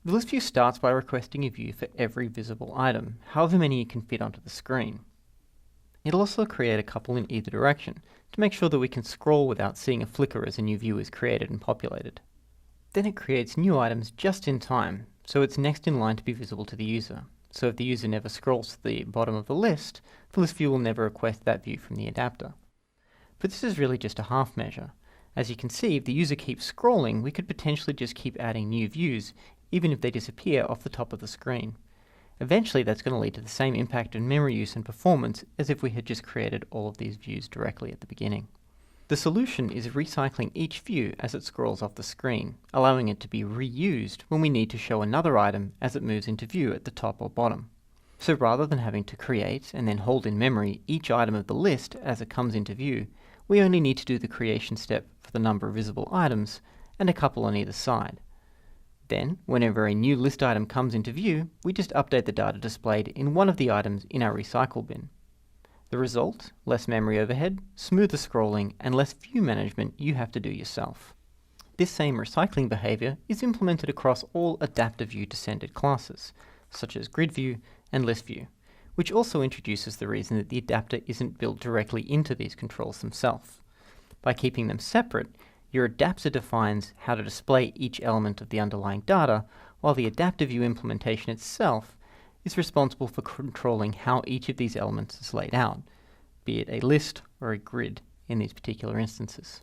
The list view starts by requesting a view for every visible item, however many you can fit onto the screen. It'll also create a couple in either direction, to make sure that we can scroll without seeing a flicker as a new view is created and populated. Then it creates new items just in time, so it's next in line to be visible to the user. So if the user never scrolls to the bottom of the list view will never request that view from the adapter. But this is really just a half measure. As you can see, if the user keeps scrolling, we could potentially just keep adding new views, even if they disappear off the top of the screen. Eventually that's going to lead to the same impact on memory use and performance as if we had just created all of these views directly at the beginning. The solution is recycling each view as it scrolls off the screen, allowing it to be reused when we need to show another item as it moves into view at the top or bottom. So rather than having to create and then hold in memory each item of the list as it comes into view, we only need to do the creation step for the number of visible items and a couple on either side. Then, whenever a new list item comes into view, we just update the data displayed in one of the items in our recycle bin. The result? Less memory overhead, smoother scrolling, and less view management you have to do yourself. This same recycling behavior is implemented across all adaptive view descended classes, such as GridView and ListView, which also introduces the reason that the adapter isn't built directly into these controls themselves. By keeping them separate, your adapter defines how to display each element of the underlying data, while the adaptive view implementation itself is responsible for controlling how each of these elements is laid out, be it a list or a grid in these particular instances.